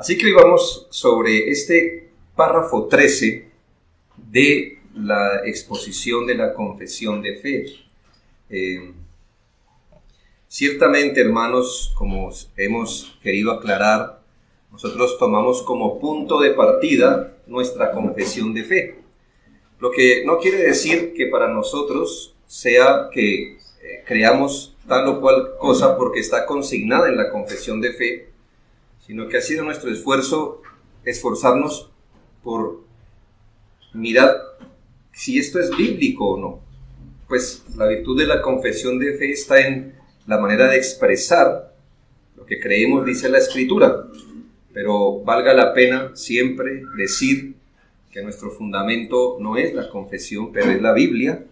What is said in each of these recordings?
Así que hoy vamos sobre este párrafo 13 de la exposición de la confesión de fe. Ciertamente, hermanos, como hemos querido aclarar, nosotros tomamos como punto de partida nuestra confesión de fe. Lo que no quiere decir que para nosotros sea que creamos tal o cual cosa porque está consignada en la confesión de fe, sino que ha sido nuestro esforzarnos por mirar si esto es bíblico o no. Pues la virtud de la confesión de fe está en la manera de expresar lo que creemos, dice la Escritura, pero valga la pena siempre decir que nuestro fundamento no es la confesión, pero es la Biblia,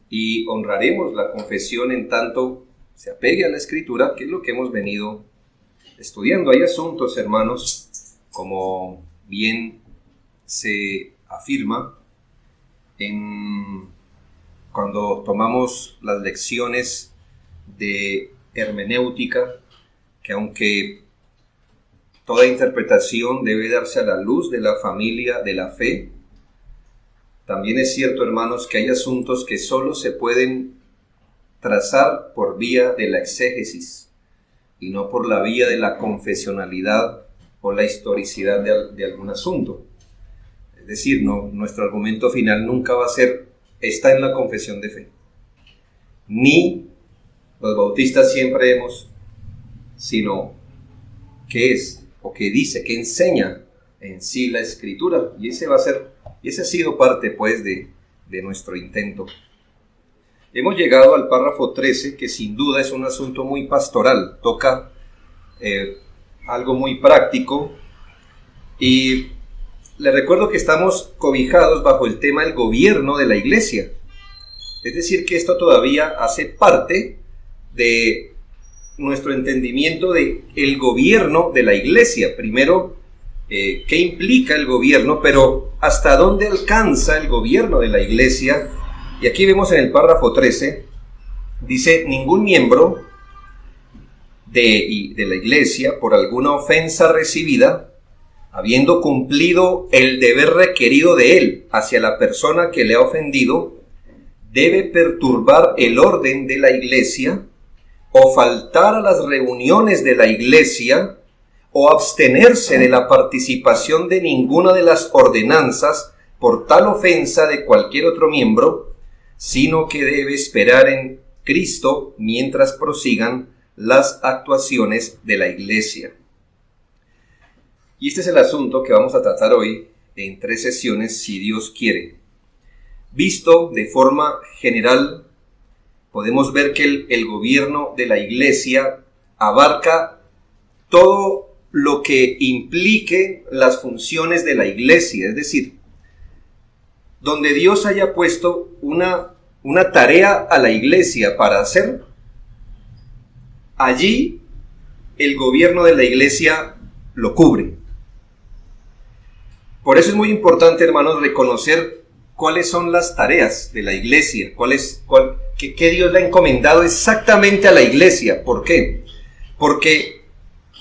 y honraremos la confesión en tanto se apegue a la Escritura, que es lo que hemos venido estudiando. Hay asuntos, hermanos, como bien se afirma cuando tomamos las lecciones de hermenéutica, que aunque toda interpretación debe darse a la luz de la familia de la fe, también es cierto, hermanos, que hay asuntos que solo se pueden trazar por vía de la exégesis y no por la vía de la confesionalidad o la historicidad de algún asunto. Es decir, nuestro argumento final nunca va a ser está en la confesión de fe, ni los bautistas siempre hemos, sino qué es o qué dice, qué enseña en sí la Escritura, y ese ha sido parte pues de nuestro intento. Hemos llegado al párrafo 13, que sin duda es un asunto muy pastoral, toca algo muy práctico, y les recuerdo que estamos cobijados bajo el tema del gobierno de la iglesia. Es decir, que esto todavía hace parte de nuestro entendimiento de el gobierno de la iglesia. Primero, qué implica el gobierno, pero hasta dónde alcanza el gobierno de la iglesia. Y aquí vemos en el párrafo 13, dice: ningún miembro de la iglesia, por alguna ofensa recibida, habiendo cumplido el deber requerido de él hacia la persona que le ha ofendido, debe perturbar el orden de la iglesia, o faltar a las reuniones de la iglesia, o abstenerse de la participación de ninguna de las ordenanzas por tal ofensa de cualquier otro miembro, sino que debe esperar en Cristo mientras prosigan las actuaciones de la iglesia. Y este es el asunto que vamos a tratar hoy en 3 sesiones, si Dios quiere. Visto de forma general, podemos ver que el gobierno de la iglesia abarca todo lo que implique las funciones de la iglesia, es decir, donde Dios haya puesto una tarea a la iglesia para hacer, allí el gobierno de la iglesia lo cubre. Por eso es muy importante, hermanos, reconocer cuáles son las tareas de la iglesia, qué Dios le ha encomendado exactamente a la iglesia. ¿Por qué? Porque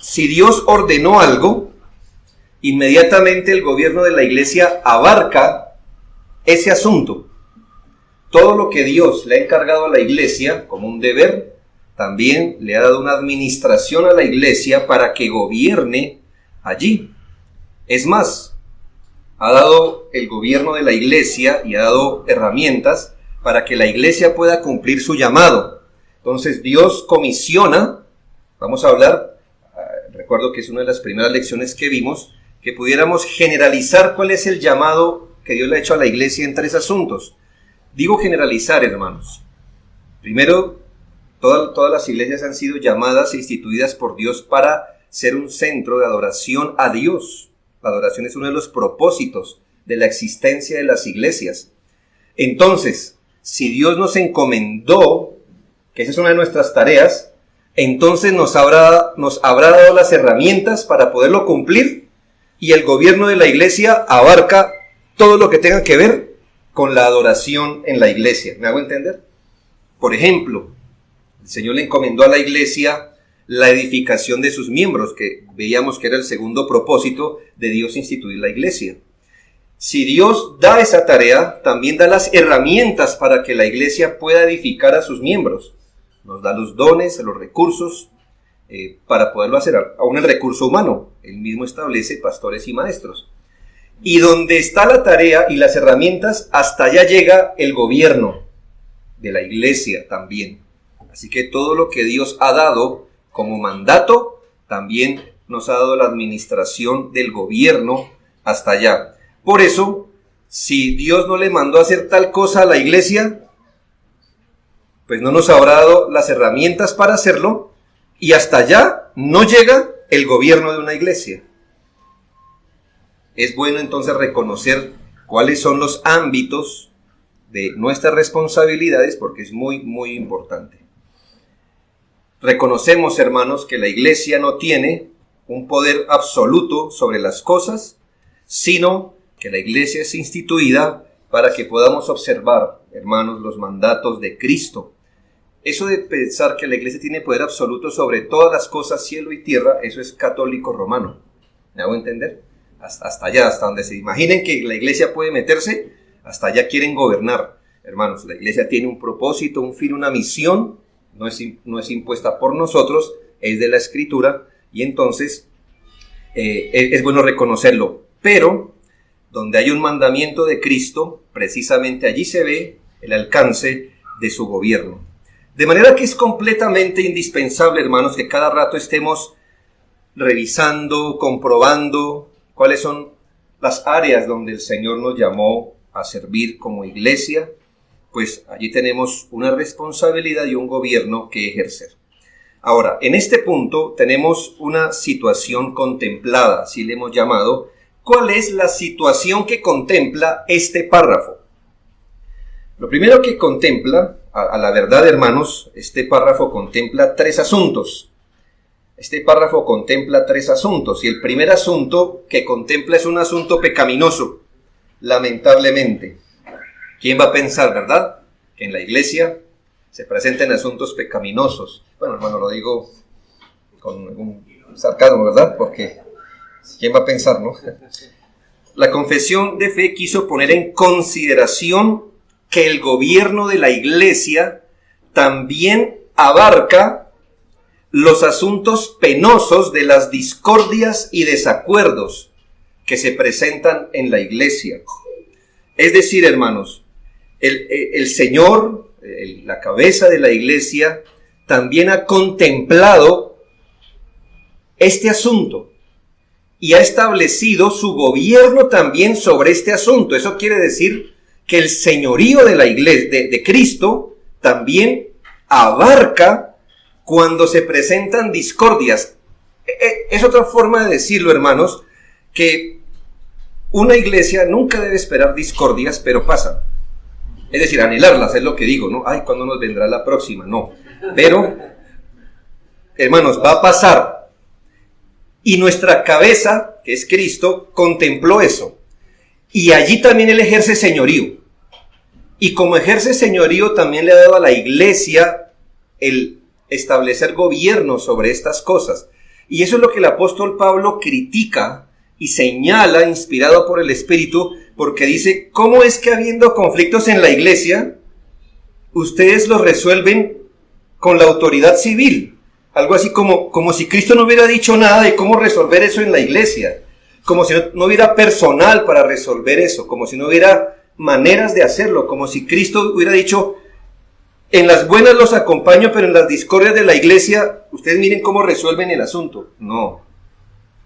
si Dios ordenó algo, inmediatamente el gobierno de la iglesia abarca ese asunto. Todo lo que Dios le ha encargado a la iglesia como un deber, también le ha dado una administración a la iglesia para que gobierne allí. Es más, ha dado el gobierno de la iglesia y ha dado herramientas para que la iglesia pueda cumplir su llamado. Entonces Dios comisiona, vamos a hablar, recuerdo que es una de las primeras lecciones que vimos, que pudiéramos generalizar cuál es el llamado que Dios le ha hecho a la iglesia en 3 asuntos. Digo generalizar, hermanos. Primero, todas las iglesias han sido llamadas e instituidas por Dios para ser un centro de adoración a Dios. La adoración es uno de los propósitos de la existencia de las iglesias. Entonces, si Dios nos encomendó, que esa es una de nuestras tareas, entonces nos habrá dado las herramientas para poderlo cumplir, y el gobierno de la iglesia abarca todo lo que tenga que ver con la adoración en la iglesia. ¿Me hago entender? Por ejemplo, el Señor le encomendó a la iglesia la edificación de sus miembros, que veíamos que era el segundo propósito de Dios instituir la iglesia. Si Dios da esa tarea, también da las herramientas para que la iglesia pueda edificar a sus miembros. Nos da los dones, los recursos, para poderlo hacer. Aún el recurso humano, Él mismo establece pastores y maestros. Y donde está la tarea y las herramientas, hasta allá llega el gobierno de la iglesia también. Así que todo lo que Dios ha dado como mandato, también nos ha dado la administración del gobierno hasta allá. Por eso, si Dios no le mandó a hacer tal cosa a la iglesia, pues no nos habrá dado las herramientas para hacerlo, y hasta allá no llega el gobierno de una iglesia. Es bueno entonces reconocer cuáles son los ámbitos de nuestras responsabilidades, porque es muy, muy importante. Reconocemos, hermanos, que la iglesia no tiene un poder absoluto sobre las cosas, sino que la iglesia es instituida para que podamos observar, hermanos, los mandatos de Cristo. Eso de pensar que la iglesia tiene poder absoluto sobre todas las cosas, cielo y tierra, eso es católico romano. ¿Me hago entender? Hasta allá, hasta donde se imaginen que la iglesia puede meterse, hasta allá quieren gobernar. Hermanos, la iglesia tiene un propósito, un fin, una misión, no es impuesta por nosotros, es de la Escritura, y entonces es bueno reconocerlo. Pero donde hay un mandamiento de Cristo, precisamente allí se ve el alcance de su gobierno. De manera que es completamente indispensable, hermanos, que cada rato estemos revisando, comprobando cuáles son las áreas donde el Señor nos llamó a servir como iglesia, pues allí tenemos una responsabilidad y un gobierno que ejercer. Ahora, en este punto tenemos una situación contemplada, así le hemos llamado. ¿Cuál es la situación que contempla este párrafo? Lo primero que contempla, a la verdad, hermanos, este párrafo contempla tres asuntos. Este párrafo contempla tres asuntos, y el primer asunto que contempla es un asunto pecaminoso, lamentablemente. ¿Quién va a pensar, verdad, que en la iglesia se presenten asuntos pecaminosos? Bueno, hermano, lo digo con un sarcasmo, ¿verdad? Porque ¿quién va a pensar, no? La confesión de fe quiso poner en consideración que el gobierno de la iglesia también abarca los asuntos penosos de las discordias y desacuerdos que se presentan en la iglesia. Es decir, hermanos, el Señor, la cabeza de la iglesia, también ha contemplado este asunto y ha establecido su gobierno también sobre este asunto. Eso quiere decir que el señorío de la iglesia, de Cristo, también abarca cuando se presentan discordias. Es otra forma de decirlo, hermanos, que una iglesia nunca debe esperar discordias, pero pasan. Es decir, anhelarlas, es lo que digo, ¿no? Ay, ¿cuándo nos vendrá la próxima? No. Pero, hermanos, va a pasar. Y nuestra cabeza, que es Cristo, contempló eso. Y allí también Él ejerce señorío. Y como ejerce señorío, también le ha dado a la iglesia el establecer gobierno sobre estas cosas. Y eso es lo que el apóstol Pablo critica y señala, inspirado por el Espíritu, porque dice, ¿cómo es que habiendo conflictos en la iglesia, ustedes los resuelven con la autoridad civil? Algo así como si Cristo no hubiera dicho nada de cómo resolver eso en la iglesia. Como si no hubiera personal para resolver eso, como si no hubiera maneras de hacerlo, como si Cristo hubiera dicho, en las buenas los acompaño, pero en las discordias de la iglesia, ustedes miren cómo resuelven el asunto. No,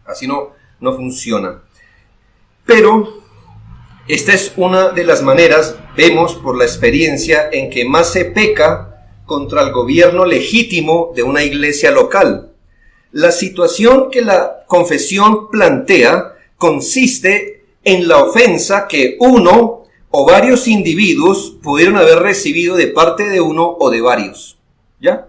así no funciona. Pero esta es una de las maneras, vemos por la experiencia, en que más se peca contra el gobierno legítimo de una iglesia local. La situación que la confesión plantea consiste en la ofensa que uno o varios individuos pudieron haber recibido de parte de uno o de varios. ¿Ya?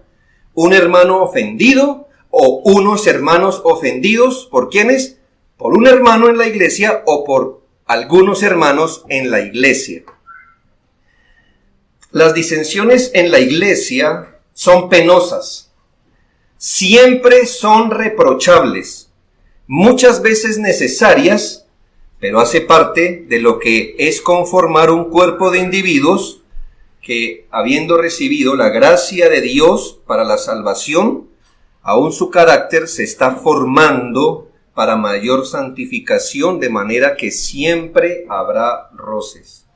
Un hermano ofendido o unos hermanos ofendidos, ¿por quiénes? Por un hermano en la iglesia o por algunos hermanos en la iglesia. Las disensiones en la iglesia son penosas. siempre son reprochables, muchas veces necesarias, pero hace parte de lo que es conformar un cuerpo de individuos que, habiendo recibido la gracia de Dios para la salvación, aún su carácter se está formando para mayor santificación, de manera que siempre habrá roces.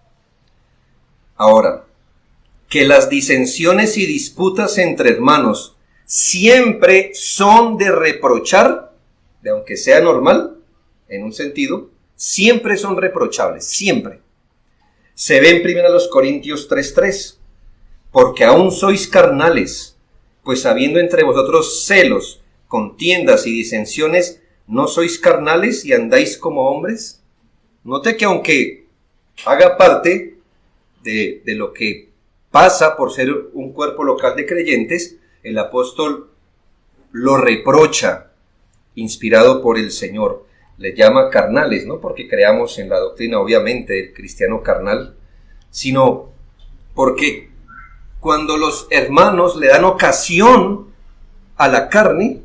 Ahora, que las disensiones y disputas entre hermanos siempre son de reprochar, de aunque sea normal, en un sentido, siempre son reprochables, siempre. Se ve en 1 Corintios 3:3, porque aún sois carnales, pues habiendo entre vosotros celos, contiendas y disensiones, ¿no sois carnales y andáis como hombres? Note que aunque haga parte de lo que pasa por ser un cuerpo local de creyentes, el apóstol lo reprocha, inspirado por el Señor. Le llama carnales, no porque creamos en la doctrina, obviamente, del cristiano carnal, sino porque cuando los hermanos le dan ocasión a la carne,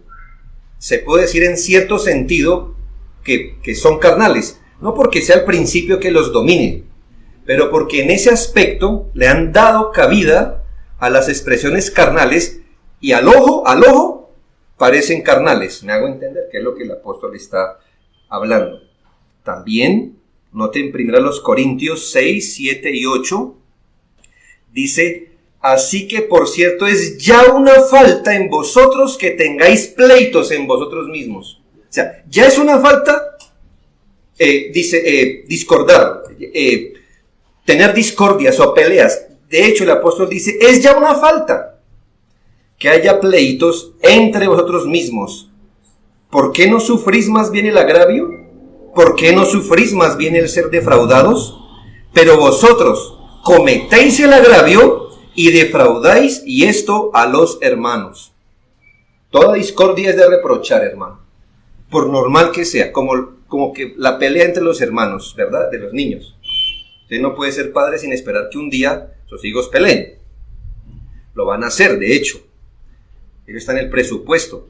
se puede decir en cierto sentido que son carnales, no porque sea el principio que los domine, pero porque en ese aspecto le han dado cabida a las expresiones carnales y al ojo parecen carnales. Me hago entender qué es lo que el apóstol está hablando. También, noten 1 Corintios 6, 7 y 8, dice: así que por cierto es ya una falta en vosotros que tengáis pleitos en vosotros mismos. O sea, ya es una falta, discordar, tener discordias o peleas. De hecho, el apóstol dice, es ya una falta que haya pleitos entre vosotros mismos. ¿Por qué no sufrís más bien el agravio? ¿Por qué no sufrís más bien el ser defraudados? Pero vosotros cometéis el agravio y defraudáis, y esto a los hermanos. Toda discordia es de reprochar, hermano, por normal que sea, como que la pelea entre los hermanos, ¿verdad? De los niños. Usted no puede ser padre sin esperar que un día sus hijos peleen. Lo van a hacer, de hecho. Ello está en el presupuesto.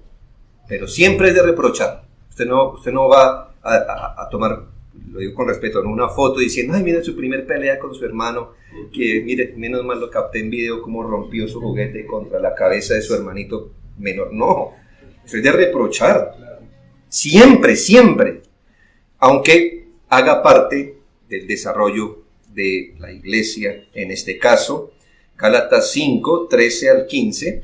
Pero siempre es de reprochar. Usted no va a tomar, lo digo con respeto, ¿no?, una foto diciendo, ay, mira su primer pelea con su hermano, que mire, menos mal lo capté en video, cómo rompió su juguete contra la cabeza de su hermanito menor. No, eso es de reprochar. Siempre, siempre. Aunque haga parte del desarrollo de la iglesia, en este caso, Gálatas 5, 13 al 15,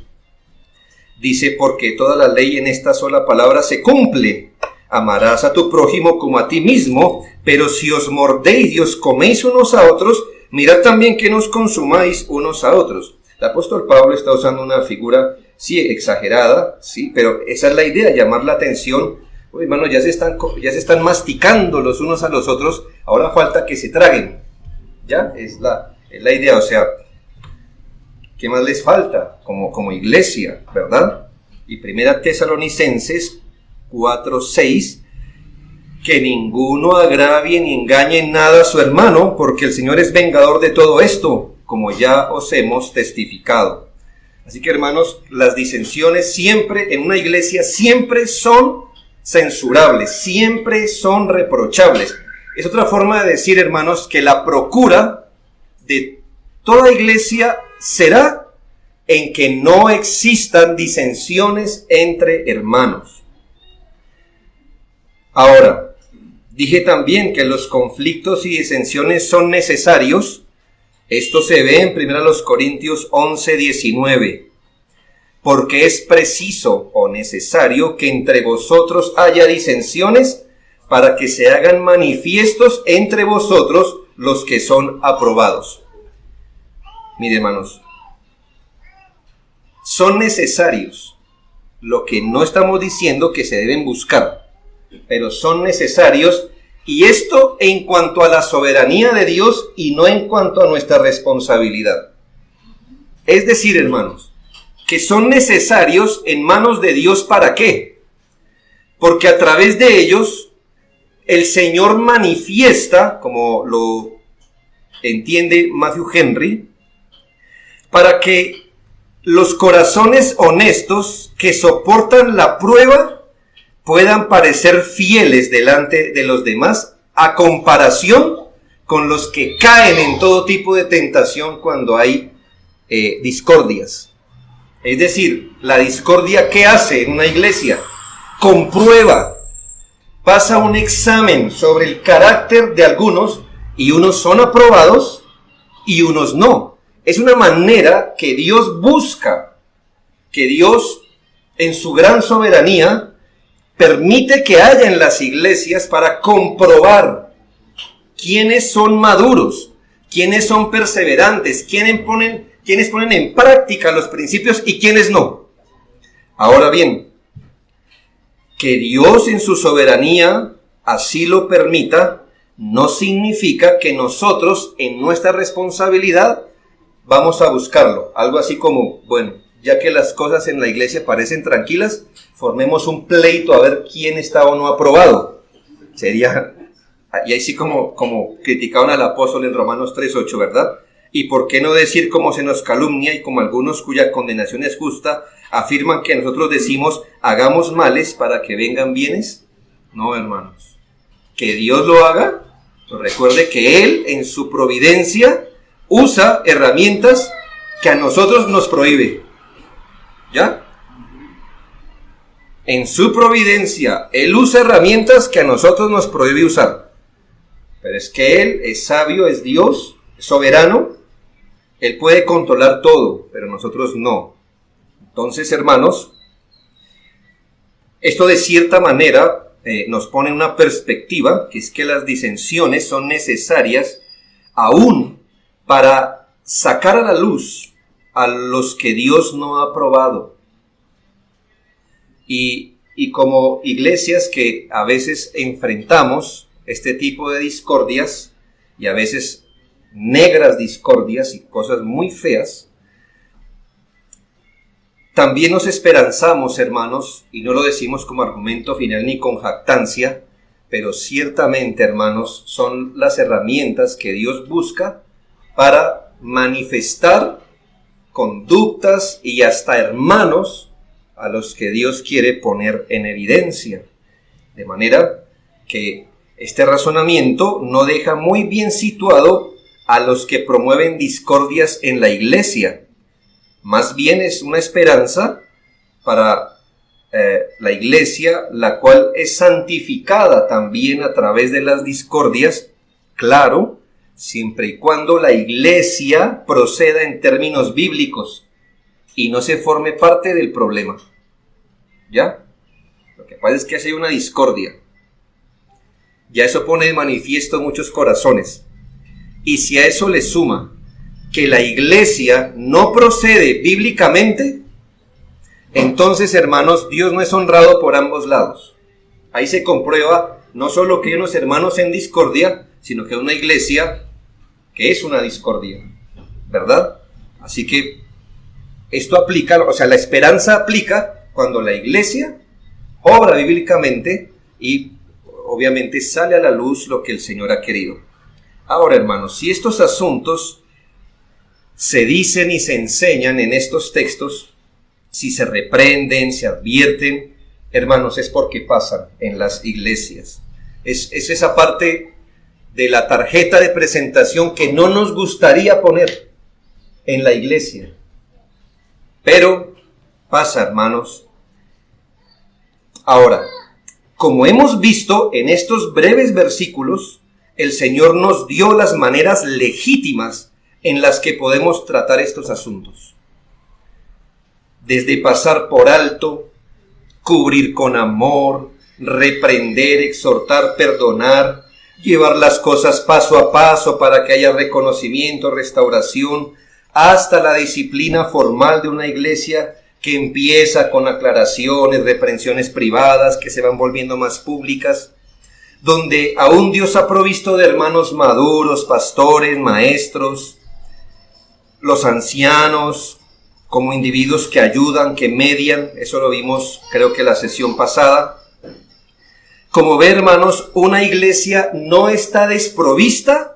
dice, porque toda la ley en esta sola palabra se cumple: amarás a tu prójimo como a ti mismo. Pero si os mordéis y os coméis unos a otros, mirad también que no os consumáis unos a otros. El apóstol Pablo está usando una figura, sí, exagerada, sí, pero esa es la idea, llamar la atención. Oye, hermano, ya se están masticando los unos a los otros, ahora falta que se traguen. Ya, es la idea, o sea, ¿qué más les falta como iglesia, verdad? Y 1 Tesalonicenses 4:6, que ninguno agravie ni engañe en nada a su hermano, porque el Señor es vengador de todo esto, como ya os hemos testificado. Así que, hermanos, las disensiones siempre, en una iglesia, siempre son censurables, siempre son reprochables. Es otra forma de decir, hermanos, que la procura de toda iglesia será en que no existan disensiones entre hermanos. Ahora, dije también que los conflictos y disensiones son necesarios. Esto se ve en 1 Corintios 11:19. Porque es preciso o necesario que entre vosotros haya disensiones, para que se hagan manifiestos entre vosotros los que son aprobados. Mire, hermanos, son necesarios. Lo que no estamos diciendo que se deben buscar, pero son necesarios, y esto en cuanto a la soberanía de Dios y no en cuanto a nuestra responsabilidad. Es decir, hermanos, que son necesarios en manos de Dios. ¿Para qué? Porque a través de ellos el Señor manifiesta, como lo entiende Matthew Henry, para que los corazones honestos que soportan la prueba puedan parecer fieles delante de los demás a comparación con los que caen en todo tipo de tentación cuando hay discordias. Es decir, la discordia, ¿qué hace en una iglesia? Comprueba, pasa un examen sobre el carácter de algunos y unos son aprobados y unos no. Es una manera que Dios busca, que Dios en su gran soberanía permite que haya en las iglesias para comprobar quiénes son maduros, quiénes son perseverantes, quiénes ponen en práctica los principios y quiénes no. Ahora bien, que Dios en su soberanía así lo permita, no significa que nosotros en nuestra responsabilidad vamos a buscarlo. Algo así como, bueno, ya que las cosas en la iglesia parecen tranquilas, formemos un pleito a ver quién está o no aprobado. Sería, y ahí sí como criticaban al apóstol en Romanos 3:8, ¿verdad? Y por qué no decir como se nos calumnia y como algunos cuya condenación es justa, afirman que nosotros decimos, hagamos males para que vengan bienes. No, hermanos. Que Dios lo haga, pues recuerde que Él en su providencia usa herramientas que a nosotros nos prohíbe. ¿Ya? En su providencia, Él usa herramientas que a nosotros nos prohíbe usar. Pero es que Él es sabio, es Dios, es soberano. Él puede controlar todo, pero nosotros no. Entonces, hermanos, esto de cierta manera nos pone una perspectiva, que es que las disensiones son necesarias aún para sacar a la luz a los que Dios no ha aprobado. Y como iglesias que a veces enfrentamos este tipo de discordias, y a veces negras discordias y cosas muy feas, también nos esperanzamos, hermanos, y no lo decimos como argumento final ni con jactancia, pero ciertamente, hermanos, son las herramientas que Dios busca para manifestar conductas y hasta hermanos a los que Dios quiere poner en evidencia. De manera que este razonamiento no deja muy bien situado a los que promueven discordias en la iglesia. Más bien es una esperanza para la iglesia, la cual es santificada también a través de las discordias, claro, siempre y cuando la iglesia proceda en términos bíblicos y no se forme parte del problema. ¿Ya? Lo que pasa es que hay una discordia. Ya eso pone de manifiesto muchos corazones. Y si a eso le suma que la iglesia no procede bíblicamente, entonces, hermanos, Dios no es honrado por ambos lados. Ahí se comprueba no solo que hay unos hermanos en discordia, sino que una iglesia que es una discordia, ¿verdad? Así que esto aplica, o sea, la esperanza aplica cuando la iglesia obra bíblicamente y obviamente sale a la luz lo que el Señor ha querido. Ahora, hermanos, si estos asuntos se dicen y se enseñan en estos textos, si se reprenden, se advierten, hermanos, es porque pasan en las iglesias. Es esa parte de la tarjeta de presentación que no nos gustaría poner en la iglesia. Pero pasa, hermanos. Ahora, como hemos visto en estos breves versículos, el Señor nos dio las maneras legítimas en las que podemos tratar estos asuntos. Desde pasar por alto, cubrir con amor, reprender, exhortar, perdonar, llevar las cosas paso a paso para que haya reconocimiento, restauración, hasta la disciplina formal de una iglesia que empieza con aclaraciones, reprensiones privadas que se van volviendo más públicas, donde aún Dios ha provisto de hermanos maduros, pastores, maestros, los ancianos, como individuos que ayudan, que median. Eso lo vimos creo que la sesión pasada. Como ve, hermanos, una iglesia no está desprovista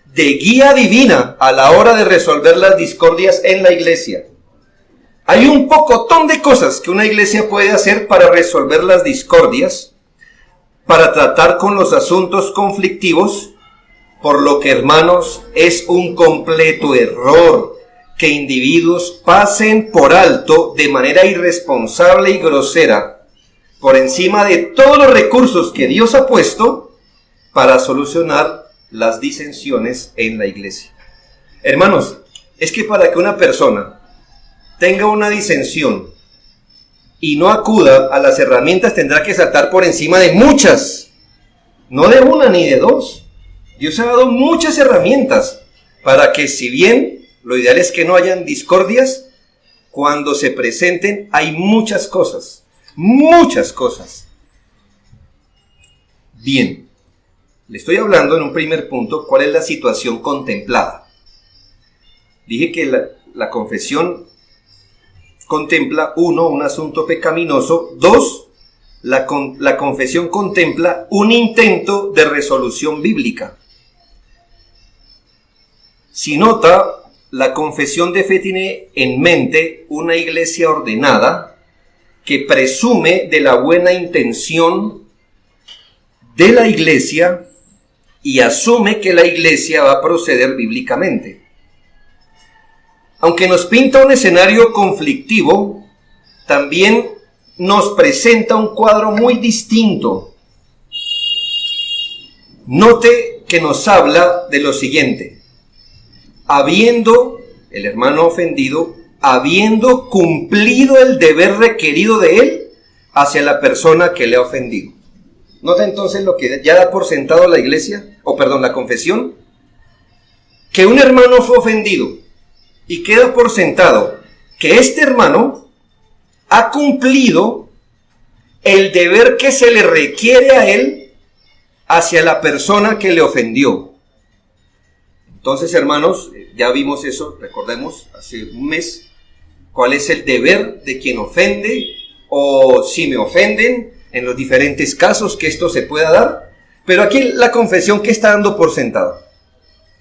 de guía divina a la hora de resolver las discordias en la iglesia. Hay un pocotón de cosas que una iglesia puede hacer para resolver las discordias, para tratar con los asuntos conflictivos, por lo que, hermanos, es un completo error que individuos pasen por alto de manera irresponsable y grosera por encima de todos los recursos que Dios ha puesto para solucionar las disensiones en la iglesia. Hermanos, es que para que una persona tenga una disensión y no acuda a las herramientas, tendrá que saltar por encima de muchas, no de una ni de dos. Dios ha dado muchas herramientas para que, si bien lo ideal es que no hayan discordias, cuando se presenten hay muchas cosas. Bien, le estoy hablando en un primer punto cuál es la situación contemplada. Dije que la confesión contempla, 1, un asunto pecaminoso; 2, la confesión contempla un intento de resolución bíblica. Si nota, la confesión de fe tiene en mente una iglesia ordenada que presume de la buena intención de la iglesia y asume que la iglesia va a proceder bíblicamente. Aunque nos pinta un escenario conflictivo, también nos presenta un cuadro muy distinto. Note que nos habla de lo siguiente: habiendo el hermano ofendido, habiendo cumplido el deber requerido de él hacia la persona que le ha ofendido. Nota entonces lo que ya da por sentado la iglesia, la confesión, que un hermano fue ofendido, y queda por sentado que este hermano ha cumplido el deber que se le requiere a él hacia la persona que le ofendió. Entonces, hermanos, ya vimos eso, recordemos, hace un mes, cuál es el deber de quien ofende, o si me ofenden, en los diferentes casos que esto se pueda dar. Pero aquí la confesión, ¿qué está dando por sentado?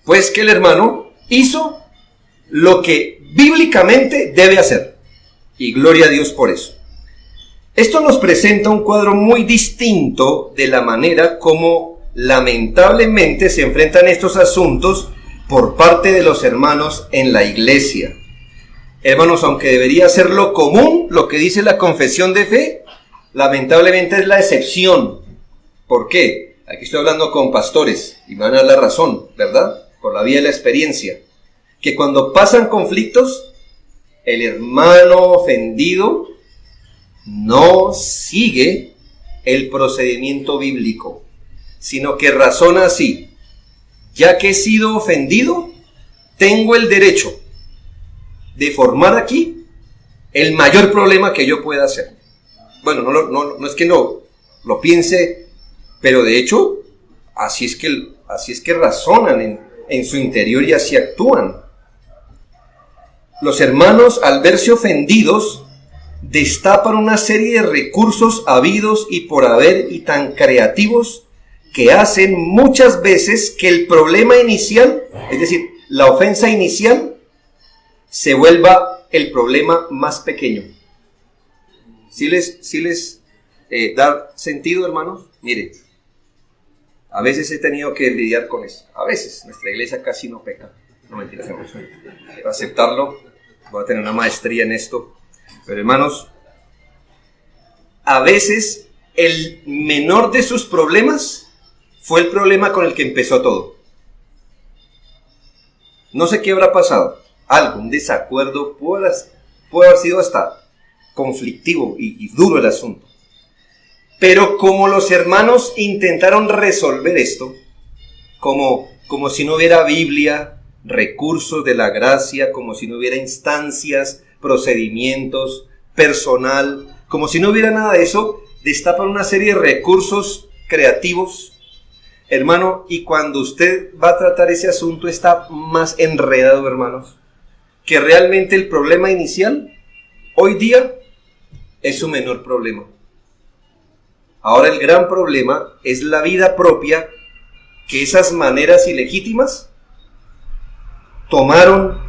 Pues que el hermano hizo lo que bíblicamente debe hacer, y gloria a Dios por eso. Esto nos presenta un cuadro muy distinto de la manera como lamentablemente se enfrentan estos asuntos por parte de los hermanos en la iglesia. Hermanos, aunque debería ser lo común, lo que dice la confesión de fe, lamentablemente es la excepción. ¿Por qué? Aquí estoy hablando con pastores y me van a dar la razón, ¿verdad? Por la vía de la experiencia. Que cuando pasan conflictos, el hermano ofendido no sigue el procedimiento bíblico, sino que razona así: ya que he sido ofendido, tengo el derecho de formar aquí el mayor problema que yo pueda hacer. Bueno, no es que no lo piense, pero de hecho así es que razonan en su interior y así actúan. Los hermanos, al verse ofendidos, destapan una serie de recursos habidos y por haber y tan creativos que hacen muchas veces que el problema inicial, es decir, la ofensa inicial, se vuelva el problema más pequeño. ¿Sí les da sentido, hermanos? Mire, a veces he tenido que lidiar con esto. A veces, nuestra iglesia casi no peca. No, mentira, quiero aceptarlo. Voy a tener una maestría en esto. Pero, hermanos, a veces el menor de sus problemas fue el problema con el que empezó todo. No sé qué habrá pasado. Algo, un desacuerdo, puede haber sido hasta conflictivo y duro el asunto. Pero como los hermanos intentaron resolver esto, como si no hubiera Biblia, recursos de la gracia, como si no hubiera instancias, procedimientos, personal, como si no hubiera nada de eso, destapan una serie de recursos creativos. Hermano, y cuando usted va a tratar ese asunto está más enredado, hermanos, que realmente el problema inicial, hoy día, es su menor problema. Ahora el gran problema es la vida propia que esas maneras ilegítimas tomaron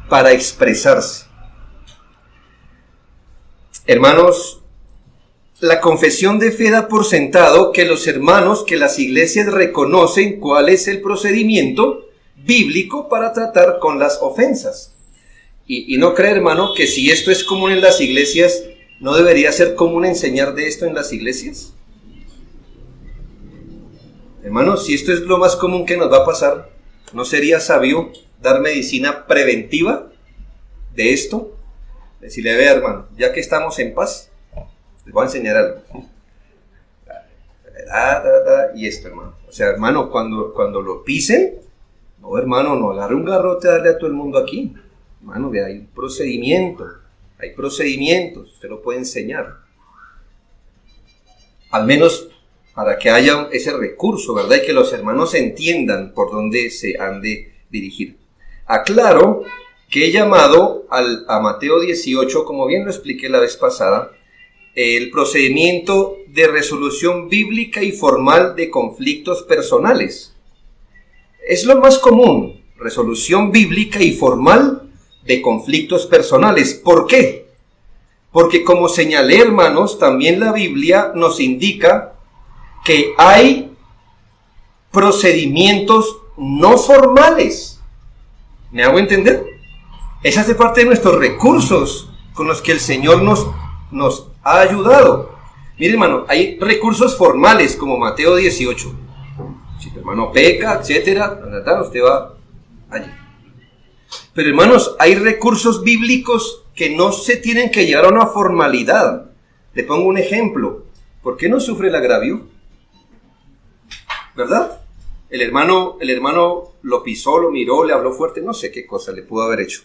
para expresarse. Hermanos, la confesión de fe da por sentado que los hermanos, que las iglesias reconocen cuál es el procedimiento bíblico para tratar con las ofensas. Y no cree, hermano, que si esto es común en las iglesias, ¿no debería ser común enseñar de esto en las iglesias? Hermanos, si esto es lo más común que nos va a pasar, ¿no sería sabio dar medicina preventiva de esto? Decirle, vea, hermano, ya que estamos en paz, les voy a enseñar algo. Y esto, hermano. O sea, hermano, cuando lo pisen, no, hermano, no agarre un garrote a darle a todo el mundo aquí. Hermano, vea, hay procedimientos, usted lo puede enseñar. Al menos para que haya ese recurso, ¿verdad? Y que los hermanos entiendan por dónde se han de dirigir. Aclaro que he llamado a Mateo 18, como bien lo expliqué la vez pasada, el procedimiento de resolución bíblica y formal de conflictos personales. Es lo más común, resolución bíblica y formal de conflictos personales. ¿Por qué? Porque como señalé, hermanos, también la Biblia nos indica que hay procedimientos no formales. ¿Me hago entender? Esa hace parte de nuestros recursos con los que el Señor nos ha ayudado. Mire, hermano, hay recursos formales como Mateo 18. Si tu hermano peca, etcétera, usted va allí. Pero, hermanos, hay recursos bíblicos que no se tienen que llevar a una formalidad. Le pongo un ejemplo. ¿Por qué no sufre el agravio? ¿Verdad? El hermano lo pisó, lo miró, le habló fuerte, no sé qué cosa le pudo haber hecho.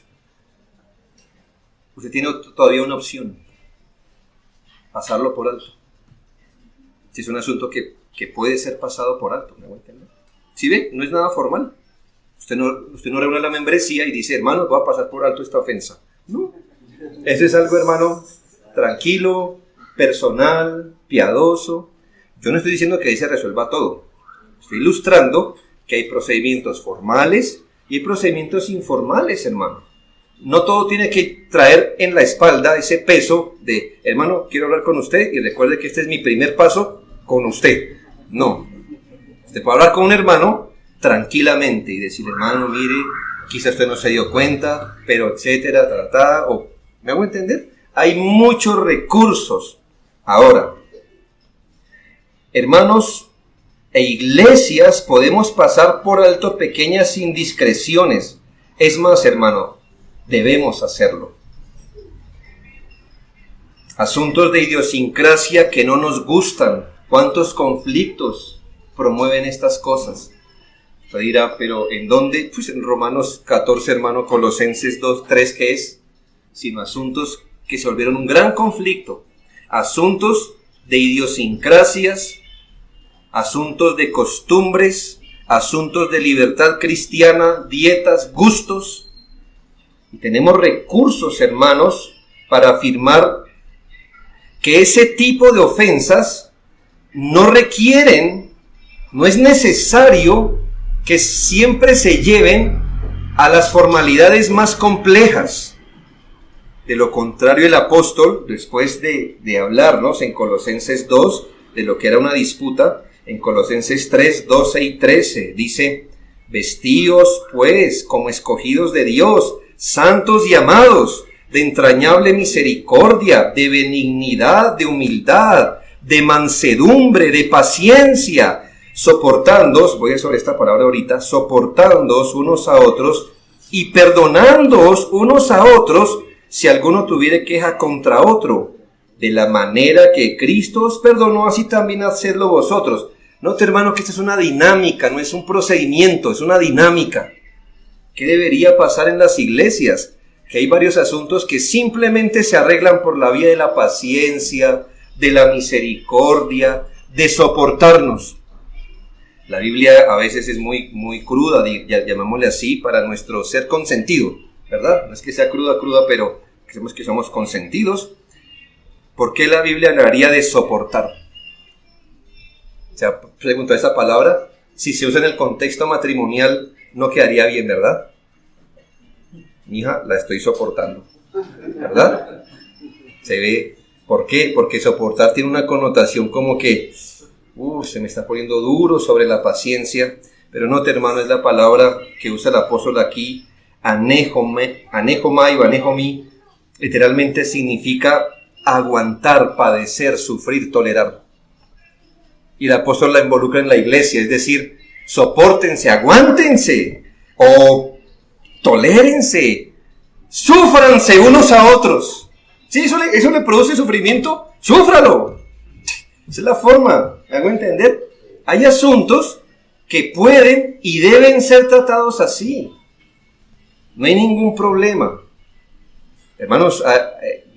Usted tiene todavía una opción: pasarlo por alto. Si es un asunto que puede ser pasado por alto, ¿me voy a entender? ¿Sí ve? No es nada formal. Usted no reúne la membresía y dice, hermano, voy a pasar por alto esta ofensa. No. Eso es algo, hermano, tranquilo, personal, piadoso. Yo no estoy diciendo que ahí se resuelva todo. Estoy ilustrando que hay procedimientos formales y hay procedimientos informales, hermano. No todo tiene que traer en la espalda ese peso de, hermano, quiero hablar con usted y recuerde que este es mi primer paso con usted. No. Usted puede hablar con un hermano tranquilamente y decir, hermano, mire, quizás usted no se dio cuenta, pero etcétera, o ¿me hago entender? Hay muchos recursos. Ahora, hermanos e iglesias, podemos pasar por alto pequeñas indiscreciones. Es más, hermano, debemos hacerlo. Asuntos de idiosincrasia que no nos gustan. ¿Cuántos conflictos promueven estas cosas? Usted dirá, ¿pero en dónde? Pues en Romanos 14, hermano, Colosenses 2, 3, ¿qué es? Sino asuntos que se volvieron un gran conflicto. Asuntos de idiosincrasias, asuntos de costumbres, asuntos de libertad cristiana, dietas, gustos. Y tenemos recursos, hermanos, para afirmar que ese tipo de ofensas no es necesario que siempre se lleven a las formalidades más complejas. De lo contrario, el apóstol, después de hablarnos en Colosenses 2 de lo que era una disputa, en Colosenses 3, 12 y 13, dice, vestíos pues como escogidos de Dios, santos y amados, de entrañable misericordia, de benignidad, de humildad, de mansedumbre, de paciencia, soportándoos, voy a sobre esta palabra ahorita, soportándoos unos a otros y perdonándoos unos a otros si alguno tuviere queja contra otro. De la manera que Cristo os perdonó, así también hacedlo vosotros. Note, hermano, que esta es una dinámica, no es un procedimiento, es una dinámica. ¿Qué debería pasar en las iglesias? Que hay varios asuntos que simplemente se arreglan por la vía de la paciencia, de la misericordia, de soportarnos. La Biblia a veces es muy cruda, llamémosle así, para nuestro ser consentido, ¿verdad? No es que sea cruda, pero creemos que somos consentidos. ¿Por qué la Biblia hablaría de soportar? Se ha preguntado esa palabra, si se usa en el contexto matrimonial, no quedaría bien, ¿verdad? Mi hija, la estoy soportando, ¿verdad? Se ve ¿Por qué? Porque soportar tiene una connotación como que se me está poniendo duro sobre la paciencia. Pero no, hermano, es la palabra que usa el apóstol aquí, anejomai o anejomi, literalmente significa aguantar, padecer, sufrir, tolerar. Y el apóstol la involucra en la iglesia, es decir, sopórtense, aguántense, o tolérense, súfranse unos a otros. Si eso le produce sufrimiento, súfralo. Esa es la forma, ¿me hago entender? Hay asuntos que pueden y deben ser tratados así. No hay ningún problema. Hermanos,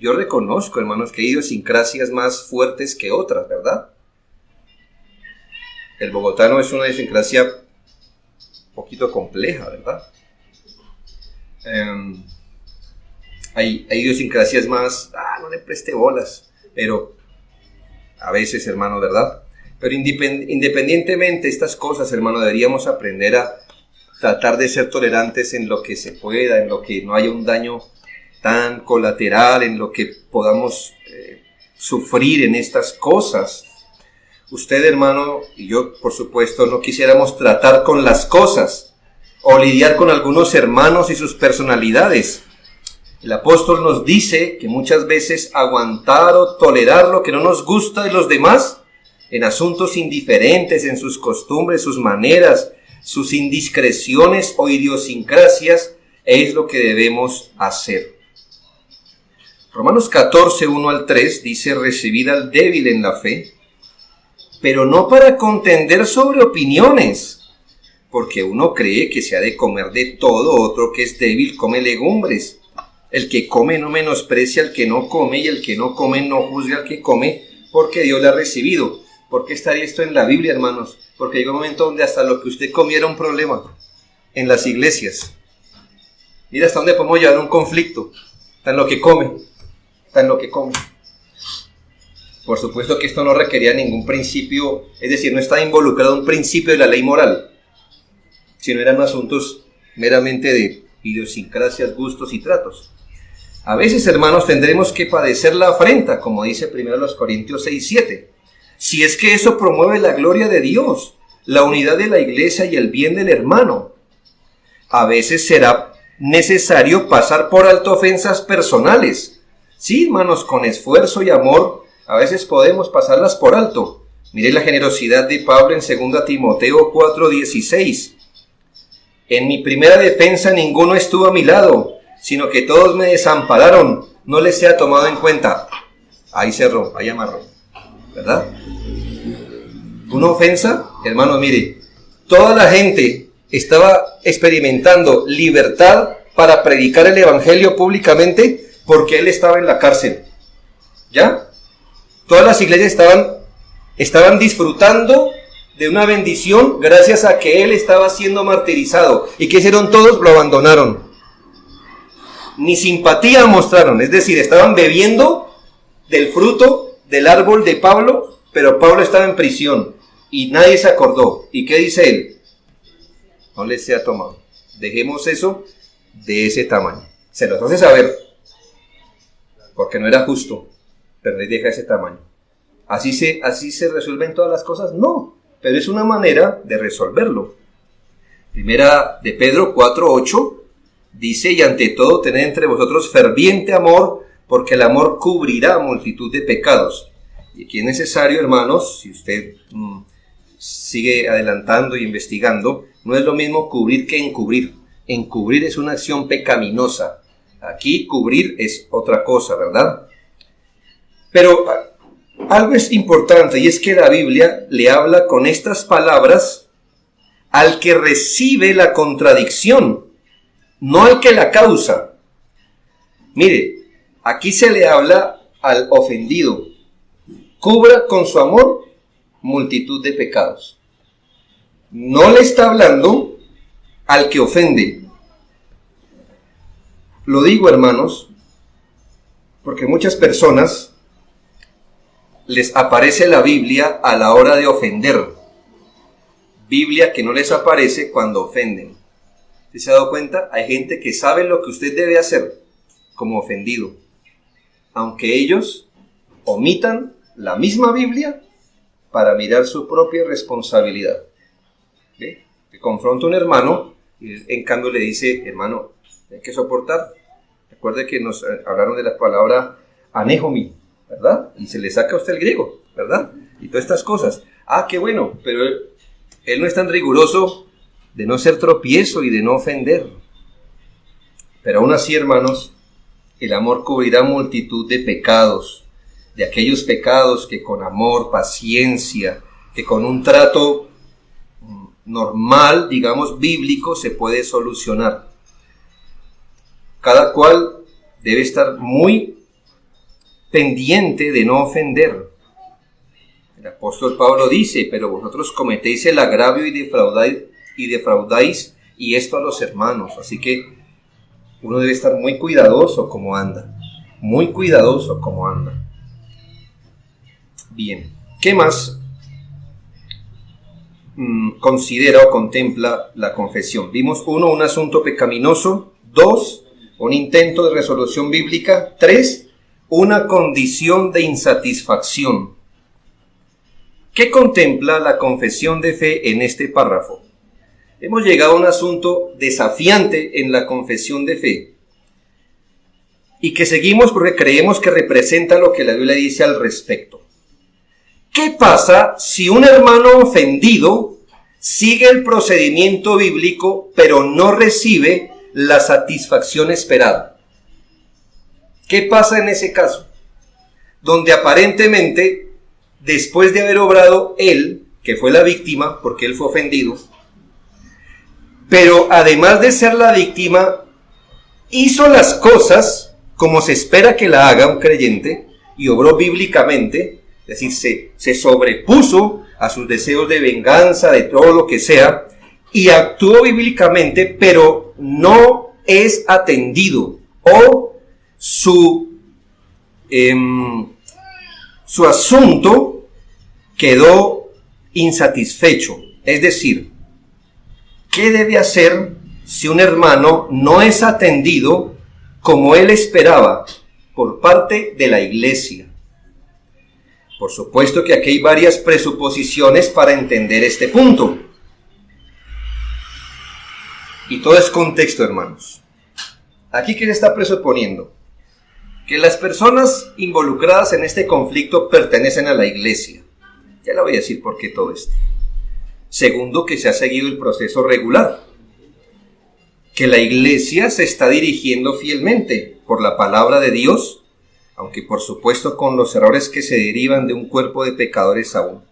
yo reconozco, hermanos, que hay idiosincrasias más fuertes que otras, ¿verdad? El bogotano es una idiosincrasia un poquito compleja, ¿verdad? Hay idiosincrasias más, no le preste bolas, pero a veces, hermano, ¿verdad? Pero independientemente de estas cosas, hermano, deberíamos aprender a tratar de ser tolerantes en lo que se pueda, en lo que no haya un daño tan colateral, en lo que podamos sufrir en estas cosas. Usted, hermano, y yo, por supuesto, no quisiéramos tratar con las cosas o lidiar con algunos hermanos y sus personalidades. El apóstol nos dice que muchas veces aguantar o tolerar lo que no nos gusta de los demás en asuntos indiferentes, en sus costumbres, sus maneras, sus indiscreciones o idiosincrasias, es lo que debemos hacer. Romanos 14, 1 al 3 dice: recibid al débil en la fe, pero no para contender sobre opiniones, porque uno cree que se ha de comer de todo, otro que es débil come legumbres. El que come no menosprecia al que no come, y el que no come no juzga al que come, porque Dios le ha recibido. ¿Por qué estaría esto en la Biblia, hermanos? Porque llega un momento donde hasta lo que usted comiera era un problema en las iglesias. Mira hasta dónde podemos llevar un conflicto. Está en lo que come. Está en lo que come. Por supuesto que esto no requería ningún principio, es decir, no está involucrado un principio de la ley moral, sino eran asuntos meramente de idiosincrasias, gustos y tratos. A veces, hermanos, tendremos que padecer la afrenta, como dice 1 Corintios 6:7. Si es que eso promueve la gloria de Dios, la unidad de la iglesia y el bien del hermano. A veces será necesario pasar por alto ofensas personales. Sí, hermanos, con esfuerzo y amor, a veces podemos pasarlas por alto. Mire la generosidad de Pablo en 2 Timoteo 4:16. En mi primera defensa ninguno estuvo a mi lado, sino que todos me desampararon, no les sea tomado en cuenta. Ahí cerró, ahí amarró, ¿verdad? Una ofensa, hermanos, mire, toda la gente estaba experimentando libertad para predicar el evangelio públicamente porque él estaba en la cárcel. ¿Ya? Todas las iglesias estaban disfrutando de una bendición gracias a que él estaba siendo martirizado. ¿Y qué hicieron todos? Lo abandonaron. Ni simpatía mostraron, es decir, estaban bebiendo del fruto del árbol de Pablo, pero Pablo estaba en prisión y nadie se acordó. ¿Y qué dice él? No les sea tomado. Dejemos eso de ese tamaño. Se los hace saber, porque no era justo, pero les deja ese tamaño. ¿Así se resuelven todas las cosas? No, pero es una manera de resolverlo. Primera de Pedro 4:8 dice: y ante todo tened entre vosotros ferviente amor, porque el amor cubrirá multitud de pecados. Y aquí es necesario, hermanos, si usted sigue adelantando y investigando, no es lo mismo cubrir que encubrir. Encubrir es una acción pecaminosa. Aquí cubrir es otra cosa, ¿verdad? Pero algo es importante, y es que la Biblia le habla con estas palabras al que recibe la contradicción, no al que la causa. Mire, aquí se le habla al ofendido: cubra con su amor multitud de pecados. No le está hablando al que ofende. Lo digo, hermanos, porque muchas personas les aparece la Biblia a la hora de ofender. Biblia que no les aparece cuando ofenden. ¿Usted se ha dado cuenta? Hay gente que sabe lo que usted debe hacer como ofendido, aunque ellos omitan la misma Biblia para mirar su propia responsabilidad. ¿Ve? Que confronta a un hermano y en cambio le dice, hermano, hay que soportar. Recuerde que nos hablaron de la palabra anejomi, ¿verdad? Y se le saca a usted el griego, ¿verdad? Y todas estas cosas. Ah, qué bueno, pero él no es tan riguroso de no ser tropiezo y de no ofender. Pero aún así, hermanos, el amor cubrirá multitud de pecados, de aquellos pecados que con amor, paciencia, que con un trato normal, digamos, bíblico, se puede solucionar. Cada cual debe estar muy pendiente de no ofender. El apóstol Pablo dice, pero vosotros cometéis el agravio y defraudáis, y esto a los hermanos. Así que uno debe estar muy cuidadoso como anda. Muy cuidadoso como anda. Bien, ¿qué más considera o contempla la confesión? Vimos 1, un asunto pecaminoso. 2, un intento de resolución bíblica. 3, una condición de insatisfacción. ¿Qué contempla la confesión de fe en este párrafo? Hemos llegado a un asunto desafiante en la confesión de fe y que seguimos porque creemos que representa lo que la Biblia dice al respecto. ¿Qué pasa si un hermano ofendido sigue el procedimiento bíblico pero no recibe la satisfacción esperada? ¿Qué pasa en ese caso? Donde aparentemente, después de haber obrado él, que fue la víctima, porque él fue ofendido, pero además de ser la víctima, hizo las cosas como se espera que la haga un creyente y obró bíblicamente, es decir, se sobrepuso a sus deseos de venganza, de todo lo que sea, y actuó bíblicamente, pero no es atendido, o su asunto quedó insatisfecho. Es decir, ¿qué debe hacer si un hermano no es atendido como él esperaba por parte de la iglesia? Por supuesto que aquí hay varias presuposiciones para entender este punto. Y todo es contexto, hermanos. Aquí, ¿qué se está presuponiendo? Que las personas involucradas en este conflicto pertenecen a la iglesia. Ya le voy a decir por qué todo esto. Segundo, que se ha seguido el proceso regular. Que la iglesia se está dirigiendo fielmente por la palabra de Dios, aunque por supuesto con los errores que se derivan de un cuerpo de pecadores aún.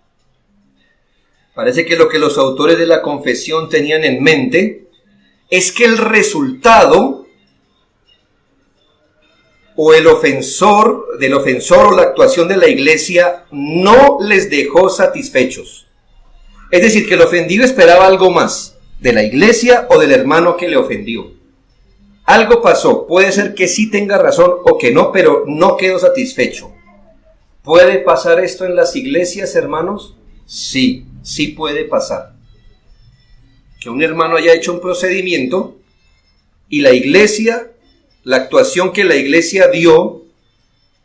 Parece que lo que los autores de la confesión tenían en mente es que el resultado o el ofensor o la actuación de la iglesia no les dejó satisfechos. Es decir, que el ofendido esperaba algo más de la iglesia o del hermano que le ofendió. Algo pasó, puede ser que sí tenga razón o que no, pero no quedó satisfecho. ¿Puede pasar esto en las iglesias, hermanos? Sí, sí puede pasar. Que un hermano haya hecho un procedimiento y la iglesia, la actuación que la iglesia dio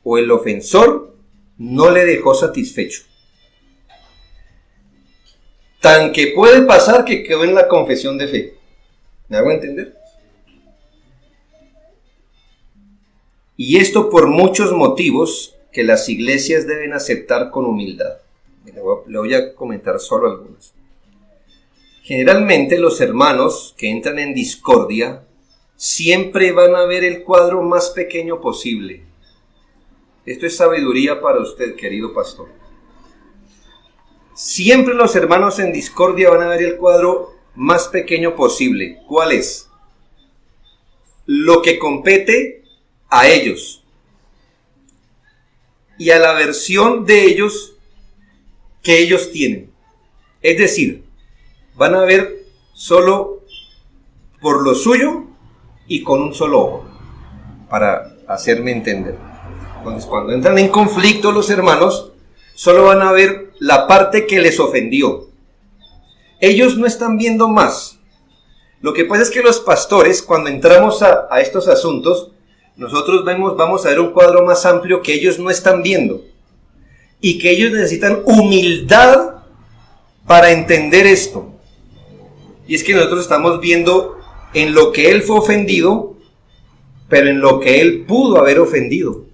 o el ofensor no le dejó satisfecho. Tan que puede pasar que quedó en la confesión de fe. ¿Me hago entender? Y esto por muchos motivos que las iglesias deben aceptar con humildad. Le voy a comentar solo algunos. Generalmente los hermanos que entran en discordia siempre van a ver el cuadro más pequeño posible. Esto es sabiduría para usted, querido pastor. Siempre los hermanos en discordia van a ver el cuadro más pequeño posible. ¿Cuál es? Lo que compete a ellos y a la versión de ellos que ellos tienen. Es decir, van a ver solo por lo suyo y con un solo ojo, para hacerme entender. Entonces, cuando entran en conflicto los hermanos, solo van a ver la parte que les ofendió. Ellos no están viendo más. Lo que pasa es que los pastores, cuando entramos a estos asuntos, nosotros vamos a ver un cuadro más amplio que ellos no están viendo. y que ellos necesitan humildad para entender esto. Y es que nosotros estamos viendo en lo que él fue ofendido, pero en lo que él pudo haber ofendido.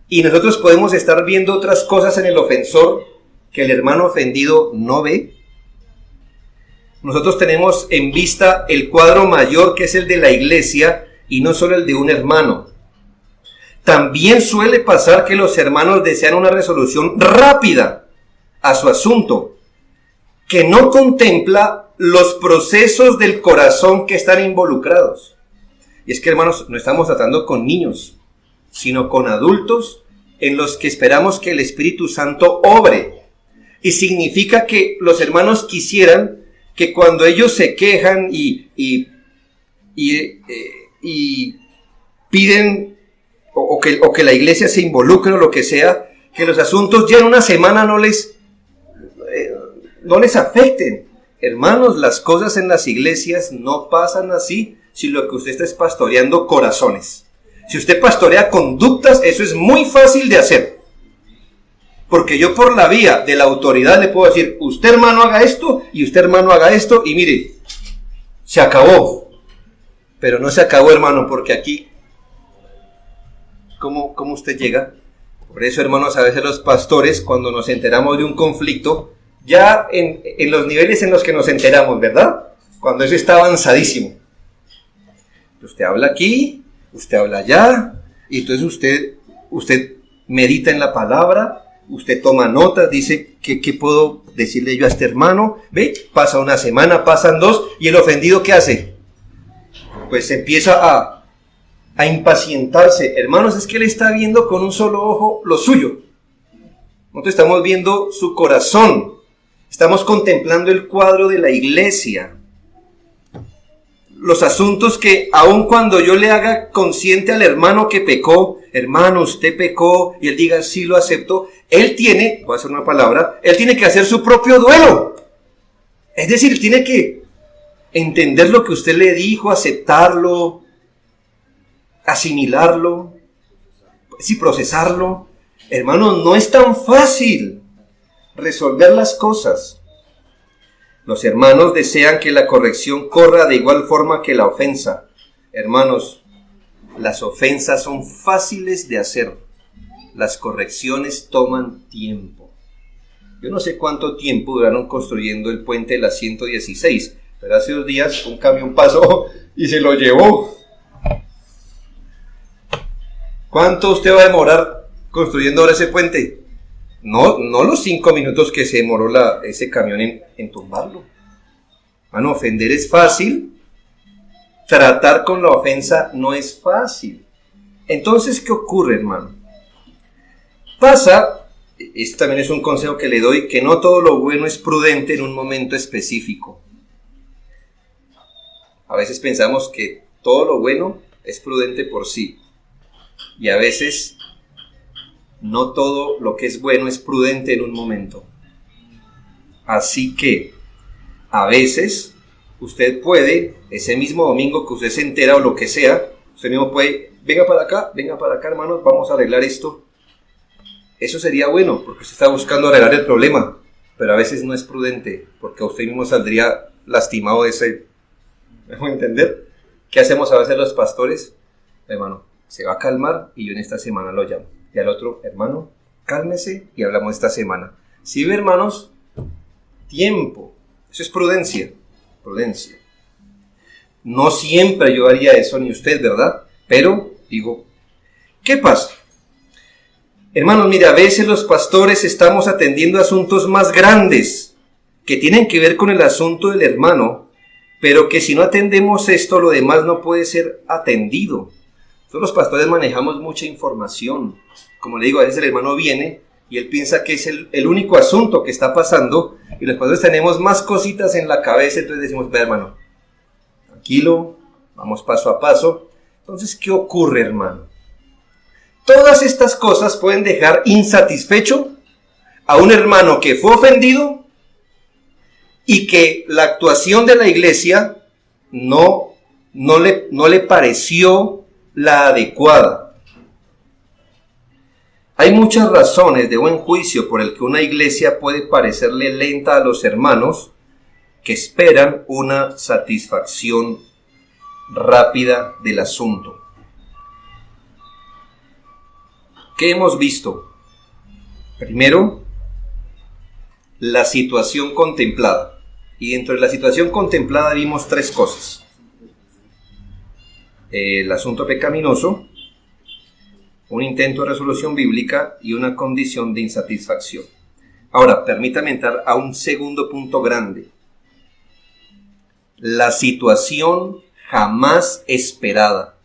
Y nosotros podemos estar viendo otras cosas en el ofensor que el hermano ofendido no ve. Nosotros tenemos en vista el cuadro mayor, que es el de la iglesia, y no solo el de un hermano. También suele pasar que los hermanos desean una resolución rápida a su asunto, que no contempla los procesos del corazón que están involucrados. Y es que, hermanos, no estamos tratando con niños, sino con adultos en los que esperamos que el Espíritu Santo obre. Y significa que los hermanos quisieran que cuando ellos se quejan y piden o que la iglesia se involucre o lo que sea, que los asuntos ya en una semana no les afecten. Hermanos, las cosas en las iglesias no pasan así si lo que usted está es pastoreando corazones. Si usted pastorea conductas, eso es muy fácil de hacer. Porque yo por la vía de la autoridad le puedo decir, usted hermano haga esto y usted hermano haga esto y mire, se acabó. Pero no se acabó, hermano, porque aquí, ¿cómo usted llega? Por eso, hermanos, a veces los pastores, cuando nos enteramos de un conflicto, ya en los niveles en los que nos enteramos, ¿verdad? Cuando eso está avanzadísimo. Usted habla aquí, usted habla allá, y entonces usted medita en la palabra, usted toma notas, dice, ¿qué puedo decirle yo a este hermano? ¿Ve? Pasa una semana, pasan dos, y el ofendido, ¿qué hace? Pues empieza a impacientarse. Hermanos, es que él está viendo con un solo ojo lo suyo. Nosotros estamos viendo su corazón. Estamos contemplando el cuadro de la iglesia. Los asuntos que, aun cuando yo le haga consciente al hermano que pecó, hermano, usted pecó, y él diga, sí, lo acepto, él tiene, voy a hacer una palabra, él tiene que hacer su propio duelo. Es decir, tiene que entender lo que usted le dijo, aceptarlo, asimilarlo, sí, procesarlo. Hermano, no es tan fácil resolver las cosas. Los hermanos desean que la corrección corra de igual forma que la ofensa. Hermanos, las ofensas son fáciles de hacer. Las correcciones toman tiempo. Yo no sé cuánto tiempo duraron construyendo el puente de la 116, pero hace 2 días un camión pasó y se lo llevó. ¿Cuánto usted va a demorar construyendo ahora ese puente? No los 5 minutos que se demoró ese camión en tumbarlo. Bueno, ofender es fácil. Tratar con la ofensa no es fácil. Entonces, ¿qué ocurre, hermano? Pasa, esto también es un consejo que le doy, que no todo lo bueno es prudente en un momento específico. A veces pensamos que todo lo bueno es prudente por sí. Y a veces no todo lo que es bueno es prudente en un momento. Así que a veces usted puede, ese mismo domingo que usted se entera o lo que sea, usted mismo puede, venga para acá, hermanos, vamos a arreglar esto. Eso sería bueno, porque usted está buscando arreglar el problema, pero a veces no es prudente, porque a usted mismo saldría lastimado de ese. ¿Me voy a entender? ¿Qué hacemos a veces los pastores? Hermano, se va a calmar y yo en esta semana lo llamo. Y al otro, hermano, cálmese y hablamos esta semana. ¿Sí ve, hermanos? Tiempo. Eso es prudencia. Prudencia. No siempre yo haría eso, ni usted, ¿verdad? Pero, digo, ¿qué pasa? Hermanos, mira, a veces los pastores estamos atendiendo asuntos más grandes que tienen que ver con el asunto del hermano, pero que si no atendemos esto, lo demás no puede ser atendido. Nosotros los pastores manejamos mucha información. Como le digo, a veces el hermano viene y él piensa que es el único asunto que está pasando y los pastores tenemos más cositas en la cabeza, entonces decimos, ve, hermano, tranquilo, vamos paso a paso. Entonces, ¿qué ocurre, hermano? Todas estas cosas pueden dejar insatisfecho a un hermano que fue ofendido y que la actuación de la iglesia no le pareció la adecuada. Hay muchas razones de buen juicio por el que una iglesia puede parecerle lenta a los hermanos que esperan una satisfacción rápida del asunto. ¿Qué hemos visto? Primero, la situación contemplada. Y dentro de la situación contemplada vimos tres cosas. El asunto pecaminoso, un intento de resolución bíblica y una condición de insatisfacción. Ahora, permítame entrar a un segundo punto grande. La situación jamás esperada.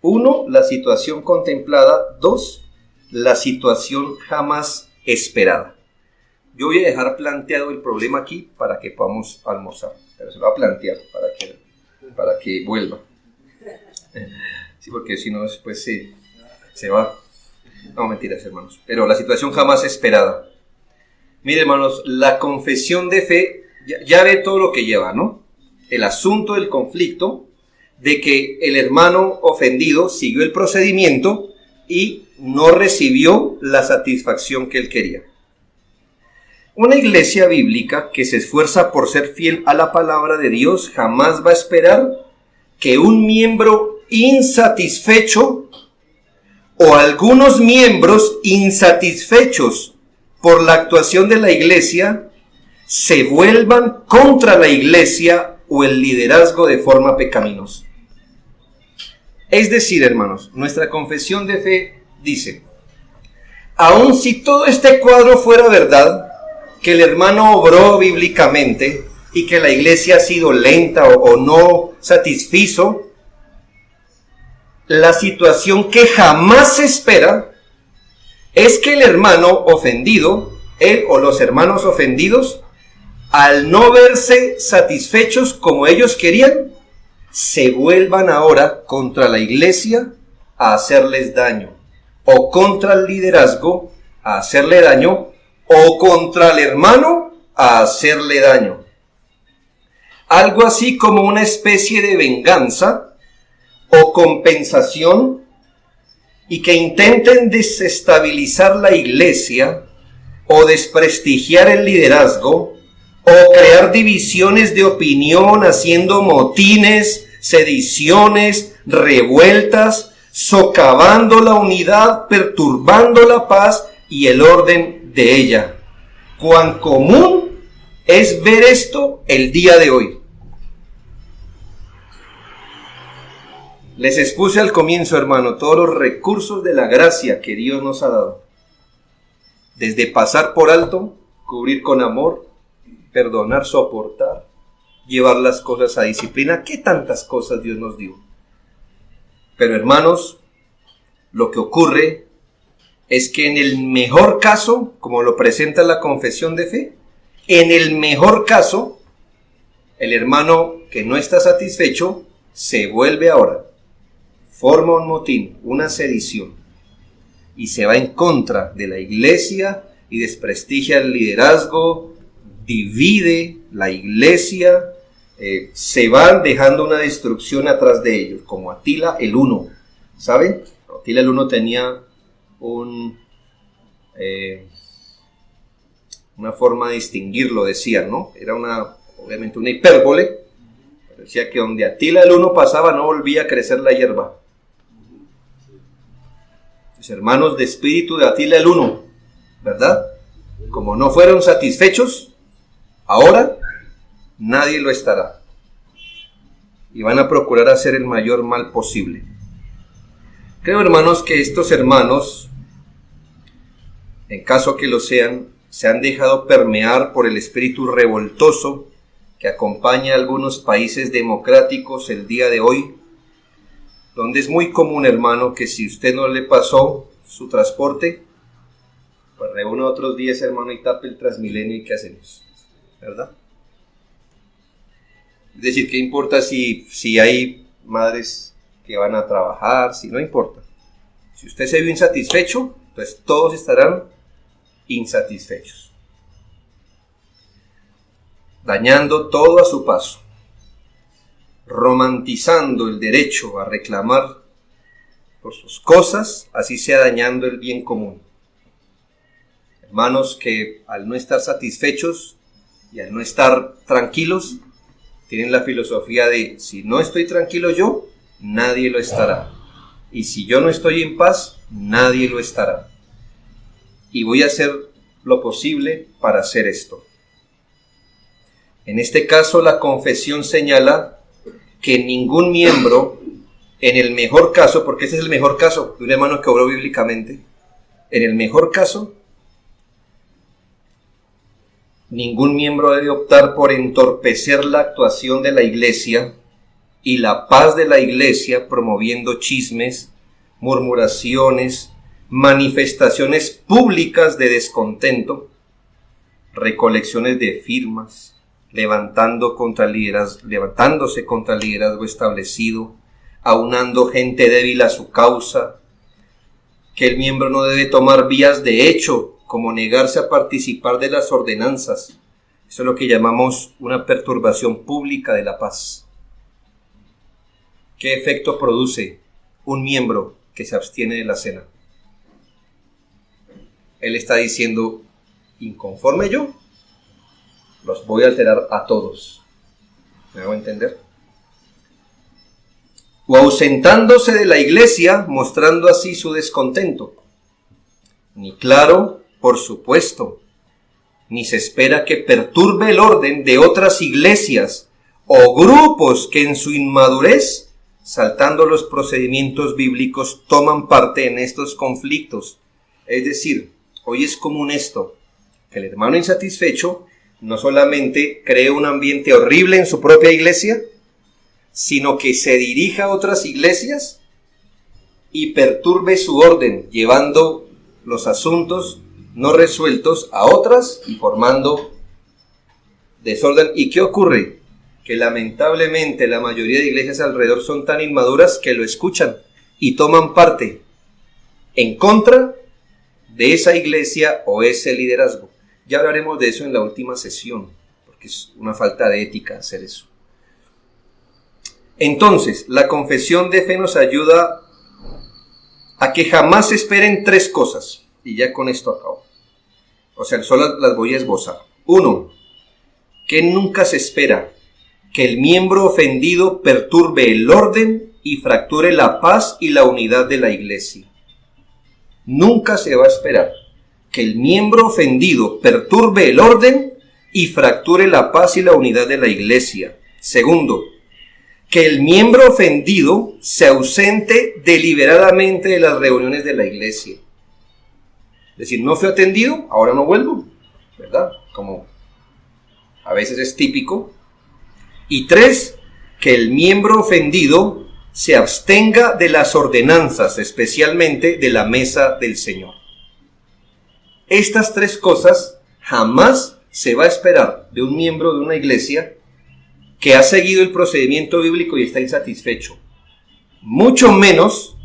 1, la situación contemplada. 2, la situación jamás esperada. Yo voy a dejar planteado el problema aquí para que podamos almorzar, pero se lo voy a plantear para que vuelva. Sí, porque si no después se va. No, mentiras, hermanos. Pero la situación jamás esperada. Mire, hermanos, la confesión de fe ya ve todo lo que lleva, ¿no? El asunto del conflicto, de que el hermano ofendido siguió el procedimiento y no recibió la satisfacción que él quería. Una iglesia bíblica que se esfuerza por ser fiel a la palabra de Dios jamás va a esperar que un miembro insatisfecho o algunos miembros insatisfechos por la actuación de la iglesia se vuelvan contra la iglesia o el liderazgo de forma pecaminosa. Es decir, hermanos, nuestra confesión de fe dice, aun si todo este cuadro fuera verdad, que el hermano obró bíblicamente y que la iglesia ha sido lenta o no satisfizo, la situación que jamás se espera es que el hermano ofendido, él o los hermanos ofendidos, al no verse satisfechos como ellos querían, se vuelvan ahora contra la iglesia a hacerles daño, o contra el liderazgo a hacerle daño, o contra el hermano a hacerle daño. Algo así como una especie de venganza o compensación, y que intenten desestabilizar la iglesia o desprestigiar el liderazgo o crear divisiones de opinión haciendo motines, sediciones, revueltas, socavando la unidad, perturbando la paz y el orden de ella. Cuán común es ver esto el día de hoy. Les expuse al comienzo, hermano, todos los recursos de la gracia que Dios nos ha dado. Desde pasar por alto, cubrir con amor, perdonar, soportar, llevar las cosas a disciplina. ¿Qué tantas cosas Dios nos dio? Pero, hermanos, lo que ocurre es que en el mejor caso, como lo presenta la confesión de fe, en el mejor caso, el hermano que no está satisfecho se vuelve ahora, forma un motín, una sedición, y se va en contra de la iglesia y desprestigia el liderazgo, divide la iglesia, se van dejando una destrucción atrás de ellos, como Atila el Huno. ¿Saben? Atila el Huno tenía una forma de distinguirlo, decían, ¿no? Era obviamente una hipérbole, pero decía que donde Atila el Huno pasaba no volvía a crecer la hierba. Los hermanos de espíritu de Atila el Huno, ¿verdad? Como no fueron satisfechos, ahora nadie lo estará. Y van a procurar hacer el mayor mal posible. Creo, hermanos, que estos hermanos, en caso que lo sean, se han dejado permear por el espíritu revoltoso que acompaña a algunos países democráticos el día de hoy, donde es muy común, hermano, que si usted no le pasó su transporte, pues reúna otros 10, hermano, y tape el Transmilenio. ¿Y qué hacemos? ¿Verdad? Es decir, ¿qué importa si hay madres que van a trabajar? Si no importa. Si usted se vio insatisfecho, pues todos estarán insatisfechos, dañando todo a su paso, romantizando el derecho a reclamar por sus cosas, así sea dañando el bien común. hermanos que al no estar satisfechos y al no estar tranquilos, tienen la filosofía de si no estoy tranquilo yo, nadie lo estará. Y si yo no estoy en paz, nadie lo estará. Y voy a hacer lo posible para hacer esto. En este caso, la confesión señala que ningún miembro, en el mejor caso, porque ese es el mejor caso de un hermano que obró bíblicamente, en el mejor caso, ningún miembro debe optar por entorpecer la actuación de la iglesia y la paz de la iglesia promoviendo chismes, murmuraciones, manifestaciones públicas de descontento, recolecciones de firmas, levantándose contra el liderazgo establecido, aunando gente débil a su causa, que el miembro no debe tomar vías de hecho, como negarse a participar de las ordenanzas. Eso es lo que llamamos una perturbación pública de la paz. ¿Qué efecto produce un miembro que se abstiene de la cena? Él está diciendo, inconforme yo, los voy a alterar a todos. ¿Me hago entender? O ausentándose de la iglesia, mostrando así su descontento. Ni claro, por supuesto, ni se espera que perturbe el orden de otras iglesias o grupos que en su inmadurez, saltando los procedimientos bíblicos, toman parte en estos conflictos. Es decir, hoy es común esto, que el hermano insatisfecho no solamente cree un ambiente horrible en su propia iglesia, sino que se dirija a otras iglesias y perturbe su orden, llevando los asuntos no resueltos a otras y formando desorden. ¿Y qué ocurre? Que lamentablemente la mayoría de iglesias alrededor son tan inmaduras que lo escuchan y toman parte en contra de esa iglesia o ese liderazgo. Ya hablaremos de eso en la última sesión, porque es una falta de ética hacer eso. Entonces, la confesión de fe nos ayuda a que jamás se esperen tres cosas. Y ya con esto acabo. O sea, solo las voy a esbozar. 1. Que nunca se espera que el miembro ofendido perturbe el orden y fracture la paz y la unidad de la iglesia. Nunca se va a esperar que el miembro ofendido perturbe el orden y fracture la paz y la unidad de la iglesia. 2. Que el miembro ofendido se ausente deliberadamente de las reuniones de la iglesia. Es decir, no fui atendido, ahora no vuelvo, ¿verdad? Como a veces es típico. Y 3, que el miembro ofendido se abstenga de las ordenanzas, especialmente de la mesa del Señor. Estas tres cosas jamás se va a esperar de un miembro de una iglesia que ha seguido el procedimiento bíblico y está insatisfecho. Mucho menos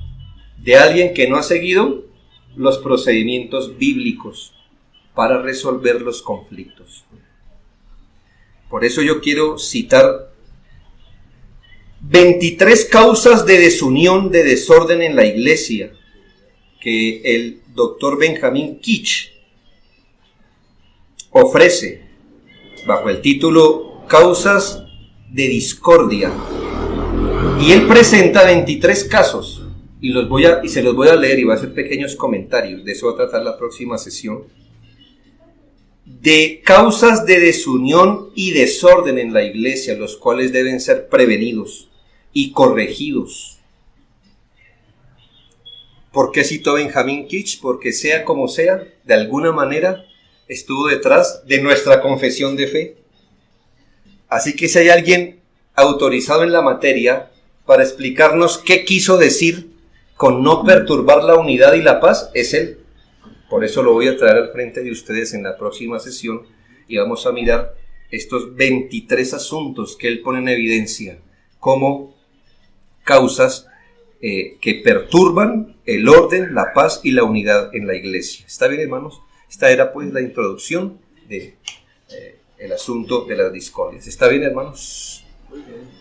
de alguien que no ha seguido los procedimientos bíblicos para resolver los conflictos. Por eso yo quiero citar 23 causas de desunión, de desorden en la iglesia que el doctor Benjamin Kitch ofrece bajo el título Causas de discordia. Y él presenta 23 casos y se los voy a leer y voy a hacer pequeños comentarios. De eso va a tratar la próxima sesión. De causas de desunión y desorden en la iglesia, los cuales deben ser prevenidos y corregidos. ¿Por qué citó Benjamin Kitch? Porque sea como sea, de alguna manera estuvo detrás de nuestra confesión de fe. Así que si hay alguien autorizado en la materia para explicarnos qué quiso decir con no perturbar la unidad y la paz, es él. Por eso lo voy a traer al frente de ustedes en la próxima sesión y vamos a mirar estos 23 asuntos que él pone en evidencia como causas que perturban el orden, la paz y la unidad en la iglesia. ¿Está bien, hermanos? Esta era pues la introducción de el asunto de las discordias. ¿Está bien, hermanos? Muy bien.